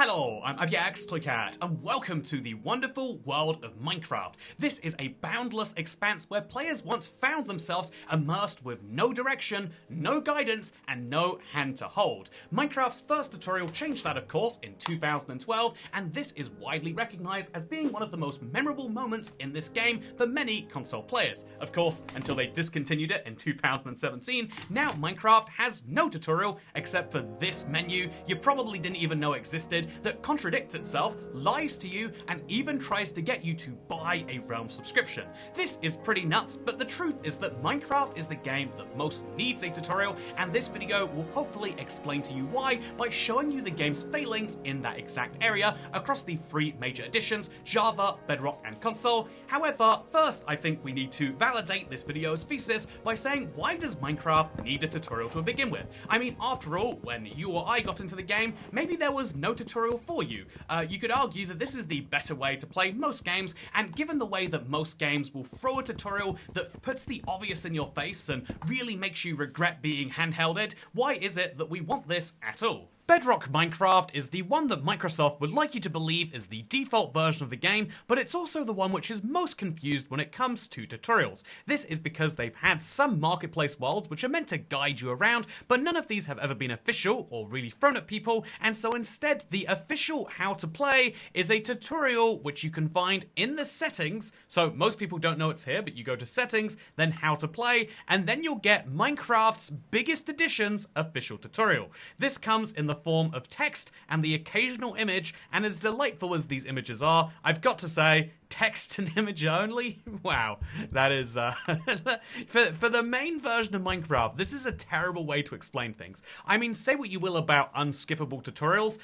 Hello, I'm Toycat, and welcome to the wonderful world of Minecraft. This is a boundless expanse where players once found themselves immersed with no direction, no guidance, and no hand to hold. Minecraft's first tutorial changed that, of course, in 2012, and this is widely recognized as being one of the most memorable moments in this game for many console players. Of course, until they discontinued it in 2017, now Minecraft has no tutorial except for this menu you probably didn't even know existed, that contradicts itself, lies to you, and even tries to get you to buy a Realm subscription. This is pretty nuts, but the truth is that Minecraft is the game that most needs a tutorial, and this video will hopefully explain to you why by showing you the game's failings in that exact area across the three major editions, Java, Bedrock, and console. However, first I think we need to validate this video's thesis by saying, why does Minecraft need a tutorial to begin with? I mean, after all, when you or I got into the game, maybe there was no tutorial for you. You could argue that this is the better way to play most games, and given the way that most games will throw a tutorial that puts the obvious in your face and really makes you regret being handhelded, why is it that we want this at all? Bedrock Minecraft is the one that Microsoft would like you to believe is the default version of the game, but it's also the one which is most confused when it comes to tutorials. This is because they've had some marketplace worlds which are meant to guide you around, but none of these have ever been official or really thrown at people, and so instead the official how to play is a tutorial which you can find in the settings. So most people don't know it's here, but you go to settings, then how to play, and then you'll get Minecraft's biggest edition's official tutorial. This comes in the form of text and the occasional image, and as delightful as these images are, I've got to say, text and image only? Wow, that is, for the main version of Minecraft, this is a terrible way to explain things. I mean, say what you will about unskippable tutorials,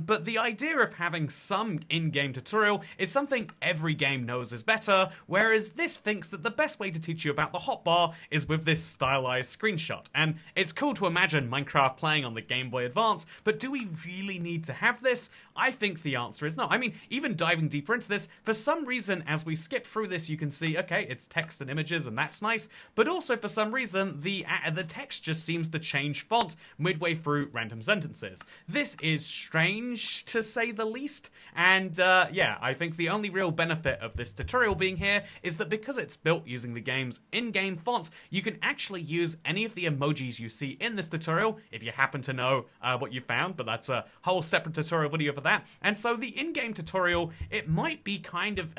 but the idea of having some in-game tutorial is something every game knows is better, whereas this thinks that the best way to teach you about the hotbar is with this stylized screenshot. And it's cool to imagine Minecraft playing on the Game Boy Advance, but do we really need to have this? I think the answer is no. I mean, even diving deeper into this, for some reason, as we skip through this, you can see, okay, it's text and images, and that's nice, but also for some reason, the text just seems to change font midway through random sentences. This is strange, to say the least, and yeah, I think the only real benefit of this tutorial being here is that because it's built using the game's in-game font, you can actually use any of the emojis you see in this tutorial, if you happen to know what you found, but that's a whole separate tutorial video for that. And so the in-game tutorial, it might be kind of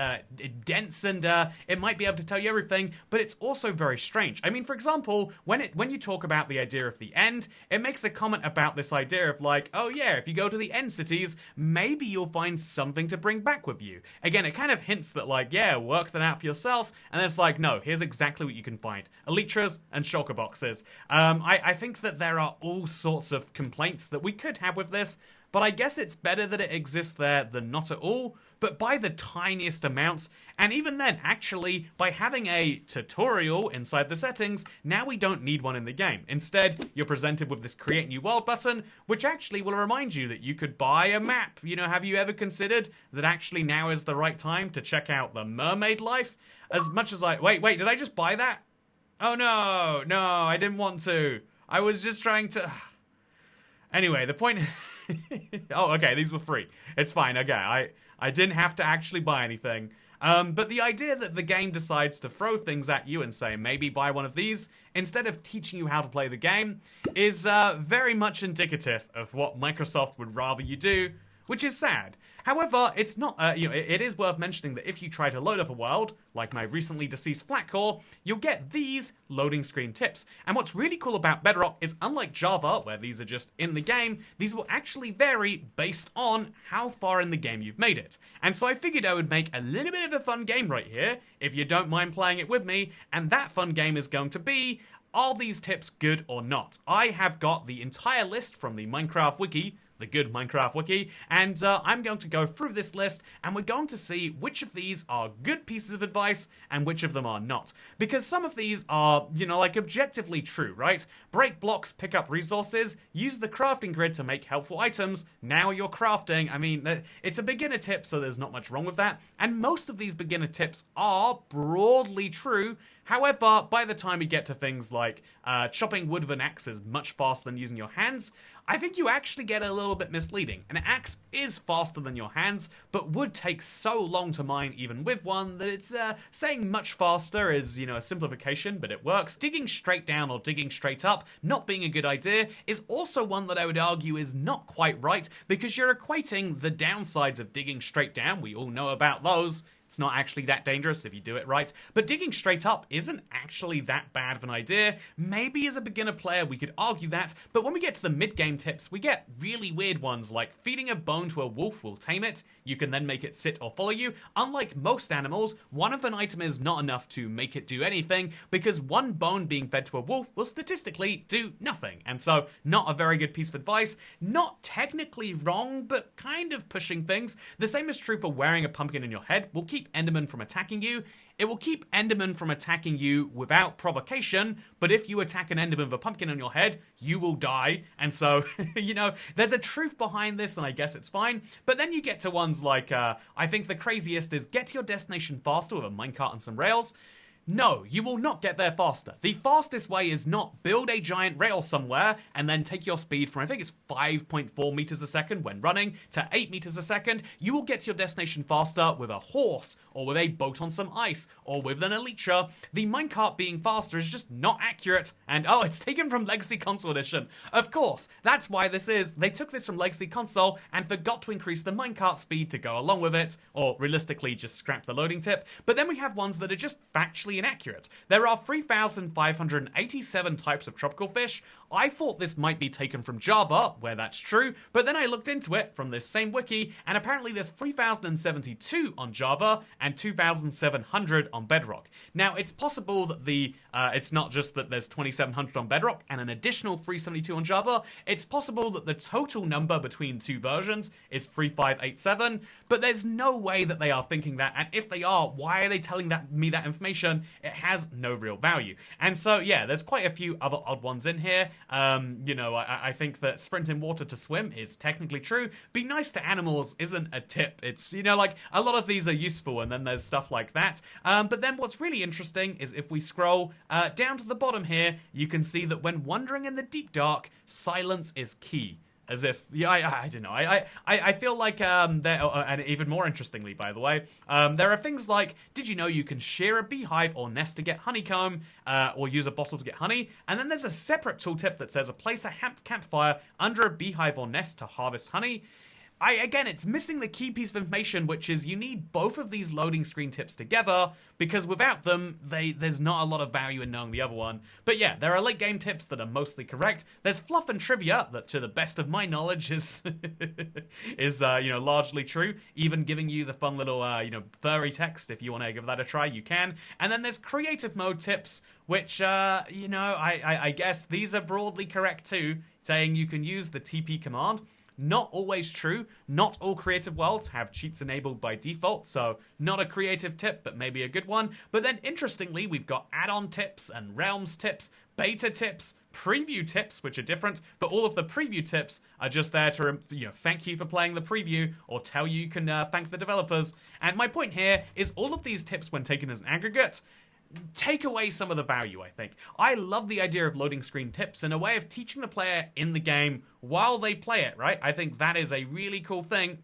dense, and it might be able to tell you everything, but it's also very strange. I mean, for example, when you talk about the idea of the end, it makes a comment about this idea of like, oh yeah, if you go to the end cities, maybe you'll find something to bring back with you. Again, it kind of hints that like, yeah, work that out for yourself, and then it's like, no, here's exactly what you can find. Elytras and shulker boxes. I think that there are all sorts of complaints that we could have with this, but I guess it's better that it exists there than not at all, but by the tiniest amounts, and even then, actually, by having a tutorial inside the settings, now we don't need one in the game. Instead, you're presented with this Create New World button, which actually will remind you that you could buy a map. You know, have you ever considered that actually now is the right time to check out the mermaid life? As much as wait, did I just buy that? Oh no, I didn't want to. I was just trying to... Anyway, the point... Oh, okay, these were free. It's fine, okay, I didn't have to actually buy anything. But the idea that the game decides to throw things at you and say, maybe buy one of these, instead of teaching you how to play the game, is very much indicative of what Microsoft would rather you do, which is sad. However, it's not, it is worth mentioning that if you try to load up a world, like my recently deceased Flatcore, you'll get these loading screen tips. And what's really cool about Bedrock is, unlike Java, where these are just in the game, these will actually vary based on how far in the game you've made it. And so I figured I would make a little bit of a fun game right here, if you don't mind playing it with me, and that fun game is going to be, are these tips good or not? I have got the entire list from the Minecraft Wiki, the good Minecraft Wiki, and I'm going to go through this list, and we're going to see which of these are good pieces of advice and which of them are not. Because some of these are, you know, like objectively true, right? Break blocks, pick up resources, use the crafting grid to make helpful items, now you're crafting. I mean, it's a beginner tip, so there's not much wrong with that, and most of these beginner tips are broadly true. However, by the time we get to things like chopping wood with an axe is much faster than using your hands, I think you actually get a little bit misleading. An axe is faster than your hands, but wood takes so long to mine even with one that it's saying much faster is, a simplification, but it works. Digging straight down or digging straight up not being a good idea is also one that I would argue is not quite right, because you're equating the downsides of digging straight down. We all know about those. It's not actually that dangerous if you do it right, but digging straight up isn't actually that bad of an idea. Maybe as a beginner player we could argue that, but when we get to the mid-game tips, we get really weird ones like feeding a bone to a wolf will tame it. You can then make it sit or follow you. Unlike most animals, one of an item is not enough to make it do anything, because one bone being fed to a wolf will statistically do nothing, and so not a very good piece of advice. Not technically wrong, but kind of pushing things. The same is true for wearing a pumpkin in your head. Will keep Enderman from attacking you. It will keep Enderman from attacking you without provocation, but if you attack an Enderman with a pumpkin on your head, you will die. And so, there's a truth behind this, and I guess it's fine. But then you get to ones like, I think the craziest is get to your destination faster with a minecart and some rails. No, you will not get there faster. The fastest way is not build a giant rail somewhere and then take your speed from, I think it's 5.4 meters a second when running to 8 meters a second. You will get to your destination faster with a horse, or with a boat on some ice, or with an elytra. The minecart being faster is just not accurate, and it's taken from Legacy Console Edition. Of course, that's why this is. They took this from Legacy Console and forgot to increase the minecart speed to go along with it, or realistically just scrap the loading tip. But then we have ones that are just factually inaccurate. There are 3,587 types of tropical fish. I thought this might be taken from Java, where that's true, but then I looked into it from this same wiki, and apparently there's 3,072 on Java and 2,700 on Bedrock. Now, it's possible that it's not just that there's 2,700 on Bedrock and an additional 372 on Java. It's possible that the total number between two versions is 3,587, but there's no way that they are thinking that, and if they are, why are they telling me that information? It has no real value. And so, yeah, there's quite a few other odd ones in here. I think that sprint in water to swim is technically true. Be nice to animals isn't a tip. It's, like, a lot of these are useful, and then there's stuff like that. But then what's really interesting is if we scroll down to the bottom here, you can see that when wandering in the deep dark, silence is key. As if, I don't know. I feel like, and even more interestingly, by the way, there are things like, did you know you can shear a beehive or nest to get honeycomb, or use a bottle to get honey? And then there's a separate tooltip that says, place a campfire under a beehive or nest to harvest honey. Again, it's missing the key piece of information, which is you need both of these loading screen tips together, because without them, there's not a lot of value in knowing the other one. But yeah, there are late game tips that are mostly correct. There's fluff and trivia that, to the best of my knowledge, is largely true. Even giving you the fun little furry text, if you want to give that a try, you can. And then there's creative mode tips, which I guess these are broadly correct too, saying you can use the TP command. Not always true. Not all creative worlds have cheats enabled by default, so not a creative tip, but maybe a good one. But then, interestingly, we've got add-on tips and realms tips, beta tips, preview tips, which are different, but all of the preview tips are just there to, thank you for playing the preview, or tell you can thank the developers. And my point here is all of these tips, when taken as an aggregate, take away some of the value, I think. I love the idea of loading screen tips in a way of teaching the player in the game while they play it, right? I think that is a really cool thing,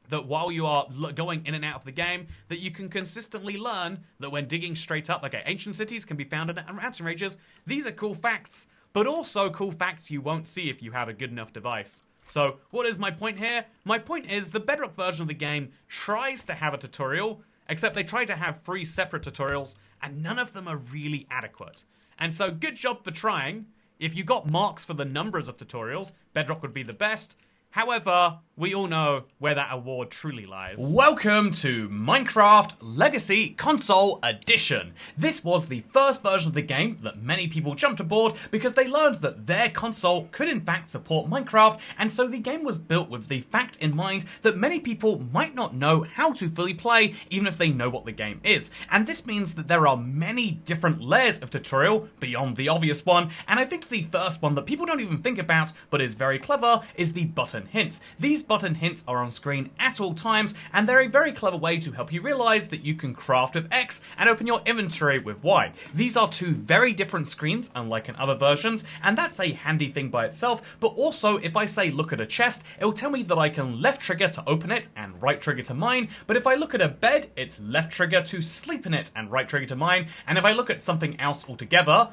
that while you are going in and out of the game, that you can consistently learn that when digging straight up, okay, ancient cities can be found in mountain ranges. These are cool facts, but also cool facts you won't see if you have a good enough device. So, what is my point here? My point is the Bedrock version of the game tries to have a tutorial, except they try to have 3 separate tutorials, and none of them are really adequate. And so, good job for trying. If you got marks for the numbers of tutorials, Bedrock would be the best. However, we all know where that award truly lies. Welcome to Minecraft Legacy Console Edition. This was the first version of the game that many people jumped aboard because they learned that their console could in fact support Minecraft, and so the game was built with the fact in mind that many people might not know how to fully play even if they know what the game is. And this means that there are many different layers of tutorial beyond the obvious one, and I think the first one that people don't even think about but is very clever is the button hints. These button hints are on screen at all times, and they're a very clever way to help you realize that you can craft with X and open your inventory with Y. These are two very different screens, unlike in other versions, and that's a handy thing by itself, but also if I say look at a chest, it will tell me that I can left trigger to open it and right trigger to mine, but if I look at a bed, it's left trigger to sleep in it and right trigger to mine, and if I look at something else altogether,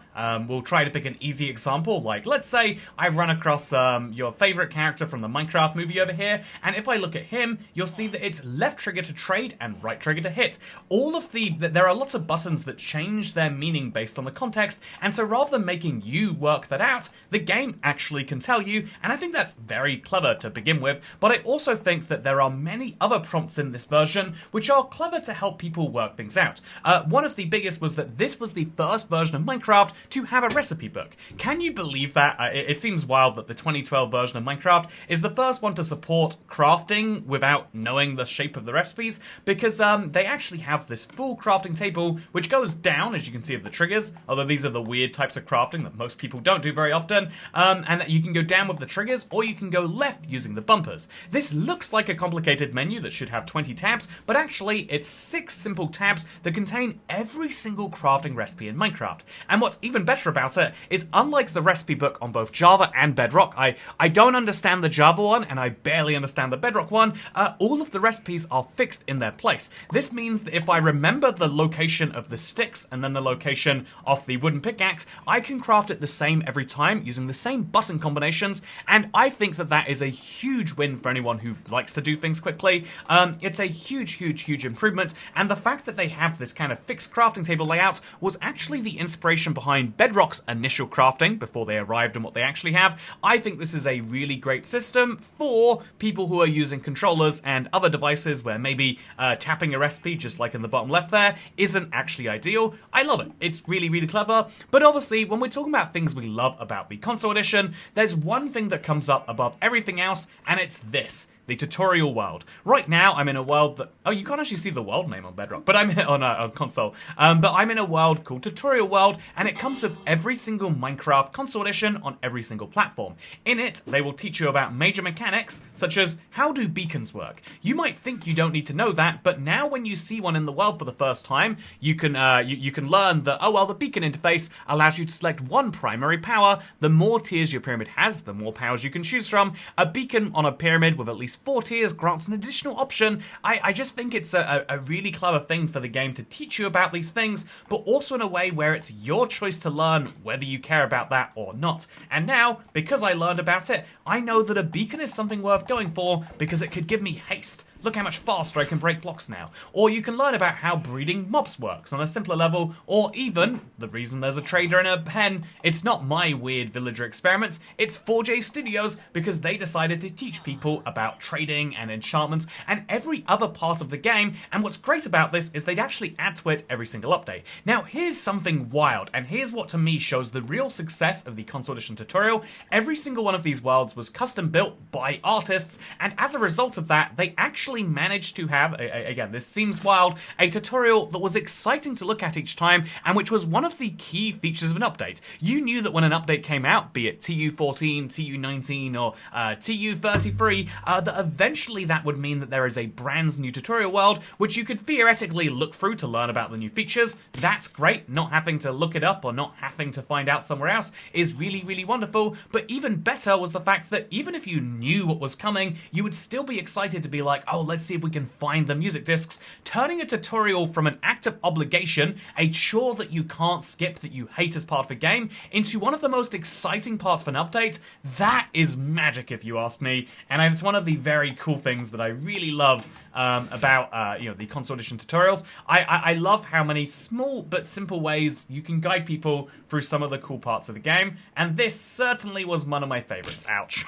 we'll try to pick an easy example, like let's say I run across your favorite character from the Minecraft movie over here, and if I look at him, you'll see that it's left trigger to trade and right trigger to hit. There are lots of buttons that change their meaning based on the context, and so rather than making you work that out, the game actually can tell you, and I think that's very clever to begin with, but I also think that there are many other prompts in this version which are clever to help people work things out. One of the biggest was that this was the first version of Minecraft to have a recipe book. Can you believe that? It seems wild that the 2012 version of Minecraft is the first one to support crafting without knowing the shape of the recipes, because they actually have this full crafting table which goes down, as you can see, of the triggers, although these are the weird types of crafting that most people don't do very often, and that you can go down with the triggers or you can go left using the bumpers. This looks like a complicated menu that should have 20 tabs, but actually it's 6 simple tabs that contain every single crafting recipe in Minecraft. And what's even better about it is, unlike the recipe book on both Java and Bedrock, I don't understand the Java one and I barely understand the Bedrock one, all of the recipes are fixed in their place. This means that if I remember the location of the sticks and then the location of the wooden pickaxe, I can craft it the same every time using the same button combinations, and I think that that is a huge win for anyone who likes to do things quickly. It's a huge improvement, and the fact that they have this kind of fixed crafting table layout was actually the inspiration behind Bedrock's initial crafting before they arrived on what they actually have. I think this is a really great system for people who are using controllers and other devices where maybe tapping a recipe, just like in the bottom left there, isn't actually ideal. I love it. It's really clever, but obviously when we're talking about things we love about the console edition, there's one thing that comes up above everything else, and it's this: the tutorial world. Right now, I'm in a world that... Oh, you can't actually see the world name on Bedrock, but I'm on console. But I'm in a world called Tutorial World, and it comes with every single Minecraft console edition on every single platform. In it, they will teach you about major mechanics, such as how do beacons work. You might think you don't need to know that, but now when you see one in the world for the first time, you can learn that, oh well, the beacon interface allows you to select one primary power. The more tiers your pyramid has, the more powers you can choose from. A beacon on a pyramid with at least 4 tiers grants an additional option. I just think it's a really clever thing for the game to teach you about these things, but also in a way where it's your choice to learn whether you care about that or not. And now, because I learned about it, I know that a beacon is something worth going for because it could give me haste. Look how much faster I can break blocks now. Or you can learn about how breeding mobs works on a simpler level, or even, the reason there's a trader in a pen, it's not my weird villager experiments, it's 4J Studios, because they decided to teach people about trading and enchantments and every other part of the game, and what's great about this is they'd actually add to it every single update. Now here's something wild, and here's what to me shows the real success of the console edition tutorial. Every single one of these worlds was custom built by artists, and as a result of that, they actually managed to have, again, this seems wild, a tutorial that was exciting to look at each time, and which was one of the key features of an update. You knew that when an update came out, be it TU14, TU19, or TU33, that eventually that would mean that there is a brand new tutorial world, which you could theoretically look through to learn about the new features. That's great. Not having to look it up or not having to find out somewhere else is really wonderful, but even better was the fact that even if you knew what was coming, you would still be excited to be like, oh, let's see if we can find the music discs, turning a tutorial from an act of obligation, a chore that you can't skip, that you hate as part of a game, into one of the most exciting parts of an update. That is magic, if you ask me, and it's one of the very cool things that I really love about the console edition tutorials. I love how many small but simple ways you can guide people through some of the cool parts of the game, and this certainly was one of my favorites. Ouch.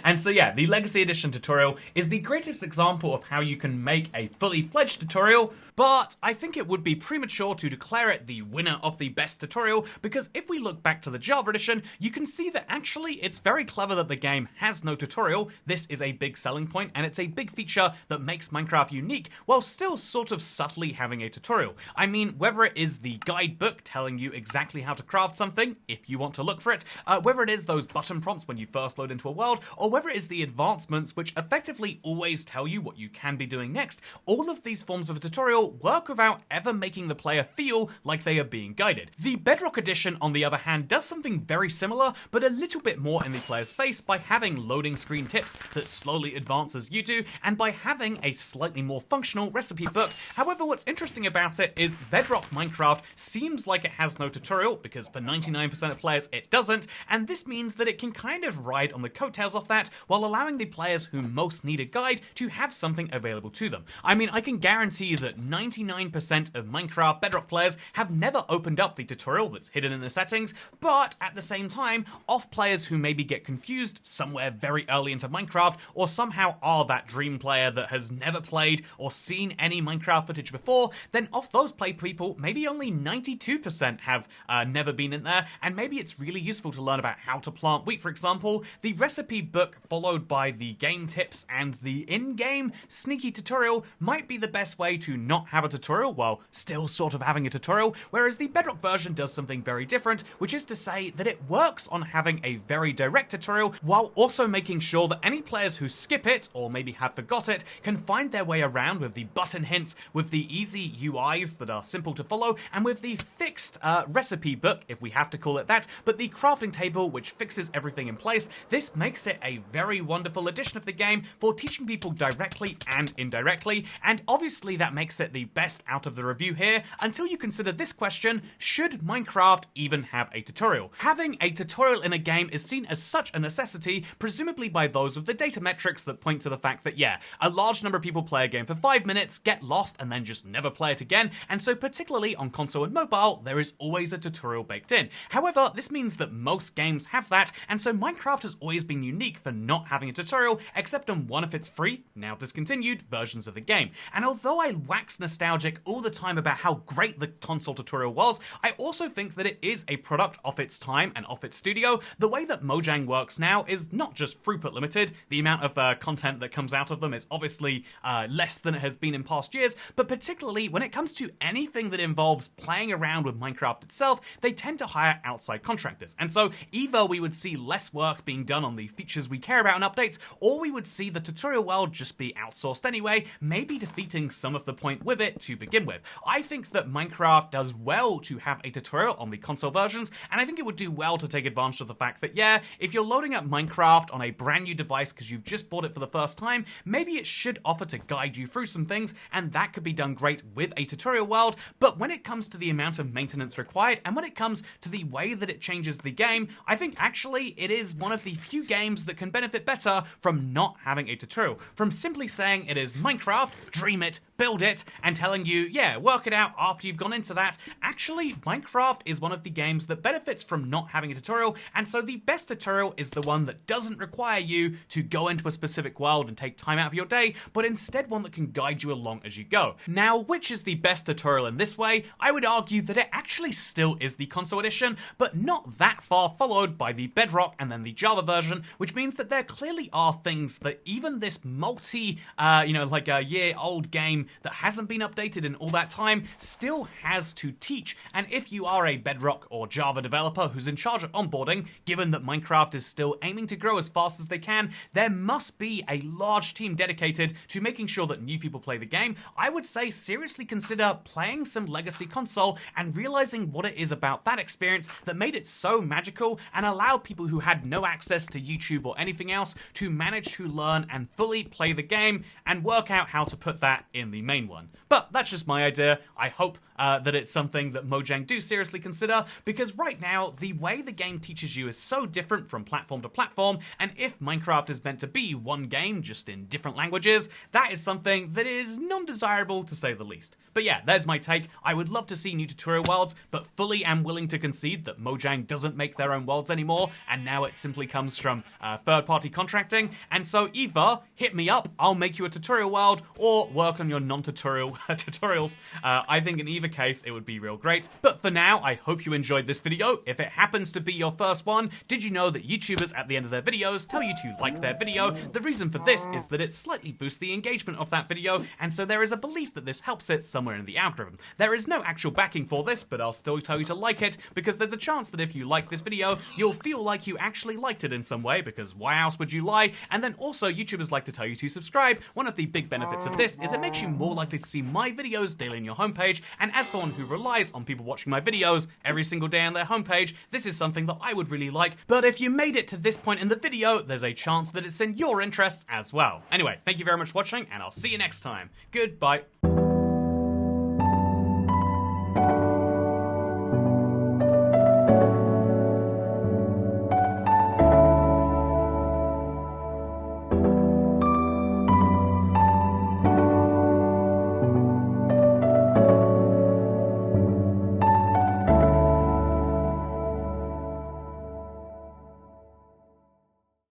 And so yeah, the Legacy Edition tutorial is the greatest example of how you can make a fully fledged tutorial, but I think it would be premature to declare it the winner of the best tutorial, because if we look back to the Java edition, you can see that actually it's very clever that the game has no tutorial. This is a big selling point, and it's a big feature that makes Minecraft unique, while still sort of subtly having a tutorial. I mean, whether it is the guidebook telling you exactly how to craft something, if you want to look for it, whether it is those button prompts when you first load into a world, or whether it is the advancements which effectively always tell you what you can be doing next, all of these forms of a tutorial work without ever making the player feel like they are being guided. The Bedrock edition, on the other hand, does something very similar, but a little bit more in the player's face by having loading screen tips that slowly advance as you do, and by having a slightly more functional recipe book. However, what's interesting about it is Bedrock Minecraft seems like it has no tutorial, because for 99% of players it doesn't, and this means that it can kind of ride on the coattails of that, while allowing the players who most need a guide to have something available to them. I mean, I can guarantee you that 99% of Minecraft Bedrock players have never opened up the tutorial that's hidden in the settings, but at the same time, off players who maybe get confused somewhere very early into Minecraft, or somehow are that dream player that has never played or seen any Minecraft footage before, then off those play people, maybe only 92% have never been in there, and maybe it's really useful to learn about how to plant wheat, for example. The recipe book followed by the game tips and the in-game sneaky tutorial might be the best way to not have a tutorial while still sort of having a tutorial, whereas the Bedrock version does something very different, which is to say that it works on having a very direct tutorial while also making sure that any players who skip it, or maybe have forgot it, can find their way around with the button hints, with the easy UIs that are simple to follow, and with the fixed recipe book, if we have to call it that, but the crafting table which fixes everything in place. This makes it a very wonderful addition of the game for teaching people directly and indirectly, and obviously that makes it the best out of the review here, until you consider this question: should Minecraft even have a tutorial? Having a tutorial in a game is seen as such a necessity, presumably by those with the data metrics that point to the fact that, yeah, a large number of people play a game for 5 minutes, get lost, and then just never play it again, and so particularly on console and mobile, there is always a tutorial baked in. However, this means that most games have that, and so Minecraft has always been unique for not having a tutorial, except on one of its free, now discontinued, versions of the game. And although I wax nostalgic all the time about how great the console tutorial was, I also think that it is a product of its time and of its studio. The way that Mojang works now is not just throughput limited, the amount of content that comes out of them is obviously less than it has been in past years, but particularly when it comes to anything that involves playing around with Minecraft itself, they tend to hire outside contractors. And so either we would see less work being done on the features we care about in updates, or we would see the tutorial world just be outsourced anyway, maybe defeating some of the point with it to begin with. I think that Minecraft does well to have a tutorial on the console versions, and I think it would do well to take advantage of the fact that, yeah, if you're loading up Minecraft on a brand new device because you've just bought it for the first time, maybe it should offer to guide you through some things, and that could be done great with a tutorial world. But when it comes to the amount of maintenance required, and when it comes to the way that it changes the game, I think actually it is one of the few games that can benefit better from not having a tutorial, from simply saying it is Minecraft, dream it, build it, and telling you, yeah, work it out after you've gone into that. Actually, Minecraft is one of the games that benefits from not having a tutorial, and so the best tutorial is the one that doesn't require you to go into a specific world and take time out of your day, but instead one that can guide you along as you go. Now, which is the best tutorial in this way? I would argue that it actually still is the console edition, but not that far followed by the Bedrock and then the Java version, which means that there clearly are things that even this like a year-old game that hasn't been updated in all that time still has to teach. And if you are a Bedrock or Java developer who's in charge of onboarding, given that Minecraft is still aiming to grow as fast as they can, there must be a large team dedicated to making sure that new people play the game. I would say seriously consider playing some legacy console and realizing what it is about that experience that made it so magical and allowed people who had no access to YouTube or anything else to manage to learn and fully play the game and work out how to put that in the main one. But that's just my idea. I hope that it's something that Mojang do seriously consider, because right now, the way the game teaches you is so different from platform to platform, and if Minecraft is meant to be one game, just in different languages, that is something that is non-desirable to say the least. But yeah, there's my take. I would love to see new tutorial worlds, but fully am willing to concede that Mojang doesn't make their own worlds anymore, and now it simply comes from third-party contracting. And so either hit me up, I'll make you a tutorial world, or work on your non-tutorial tutorials. I think in either case, it would be real great. But for now, I hope you enjoyed this video. If it happens to be your first one, did you know that YouTubers at the end of their videos tell you to like their video? The reason for this is that it slightly boosts the engagement of that video, and so there is a belief that this helps it somewhere in the algorithm. There is no actual backing for this, but I'll still tell you to like it, because there's a chance that if you like this video, you'll feel like you actually liked it in some way, because why else would you lie? And then also, YouTubers like to tell you to subscribe. One of the big benefits of this is it makes you more likely to see my videos daily on your homepage, and as someone who relies on people watching my videos every single day on their homepage, this is something that I would really like. But if you made it to this point in the video, there's a chance that it's in your interests as well. Anyway, thank you very much for watching, and I'll see you next time. Goodbye.